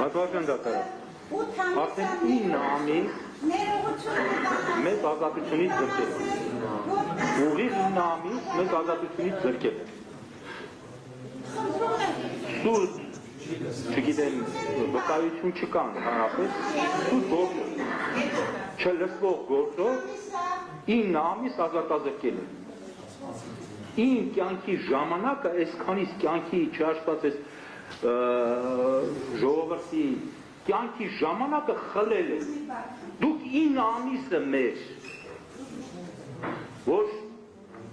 Պատվական դատարան։ Արդեն 9 ամիս մեզ ազատությունից զրկել։ Ուղիղ 9 ամիս մեզ ազատությունից զրկել։ Սուրտ, չգիտեմ, վկայություն չկան հանրապես, սուրտ գործով, չլսվող գործով 9 ամիս ազատազրկել է։ Իմ կյանքի ժամանակը այսքանից կյանքի չհաշված այս ժողովրդի կյանքի ժամանակը խլել է։ Դուք 9 ամիսը մեր որ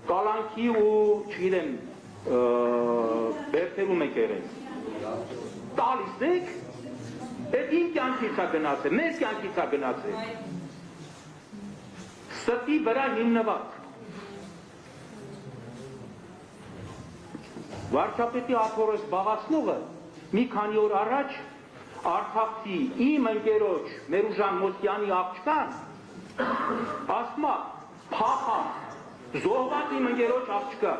կալանքի ու չգիտեմ բերթերում եք եղել տալիս եք այդ իմ կյանքից է գնացել, մեր կյանքից է գնացել ստի վրա հիմնված վարչապետի աթոռը զբաղացնողը մի քանի օր առաջ Արցախի իմ ընկերոջ Մերուժան Մոսյանի աղջկան ասում է փախա զոհված իմ ընկերոջ աղջկա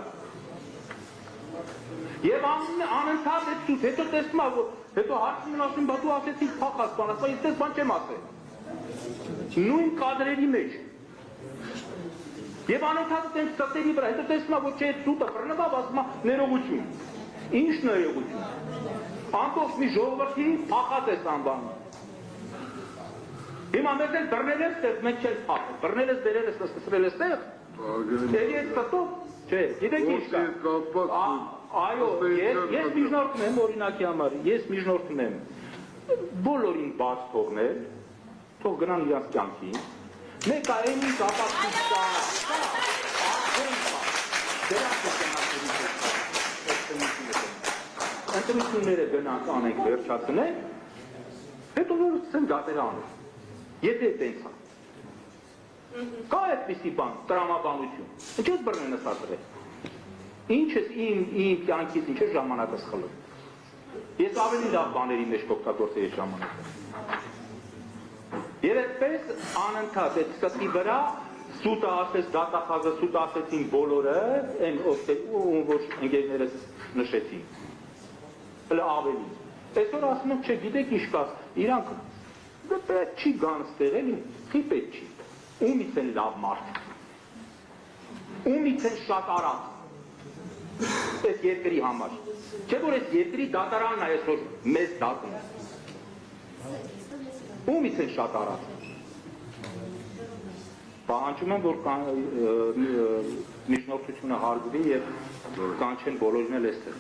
եւ անընդհատ այդ ցույց հետո տեսնում է հետո հարցնում են ասում բա դու ասեցի փախած բան ասա ես բան չեմ ասել նույն կադրերի մեջ եւ անընդհատ այդ ստերի վրա հետո տեսնում է որ չէ ցույցը բռնվավ ասում է ներողություն ինչ ներողություն Ամբողջ մի ժողովրդի փախած է անվանում։ Հիմա մեզ էլ բռնել ես տեղ, մենք չես փախել, բռնել ես դերել ես սկսրել ես տեղ, էլի ես ստով, չէ, գիտեք ինչ կա։ Այո, ես միջնորդում եմ օրինակի համար, ես միջնորդում եմ բոլորին բաց թողնել, թող գնան իրանց կյանքի, մեկ այն ինչ ապացույց կա, ընտրությունները գնանք անենք վերջացնենք, հետո որ ցեն դատերը անենք։ Եթե տենց է։ Կա այդպիսի բան, տրամաբանություն։ Ինչ ես բռնեն ասացրել։ Ինչ ես իմ կյանքից ինչ ես ժամանակս խլում։ Ես ավելի լավ բաների մեջ կօգտագործեի այդ ժամանակը։ Եվ այդպես անընդհատ այդ ստի վրա սուտը ասեց, դատախազը սուտը ասեցին բոլորը, այն որ ընկերներս նշեցին։ Հələ ավելի։ Այսօր ասում եմ, չէ, գիտեք ինչ կաս, իրանք պետք չի գան ստեղ էլի, խի պետք չի։ Ումից են լավ մարդ։ Ումից են շատ արած։ Այս երկրի համար։ Չէ որ այս երկրի դատարանն է այսօր մեզ դատում։ Ումից են շատ արած։ Պահանջում եմ, որ միջնորդությունը հարգվի և կանչեն բոլորին էլ այստեղ։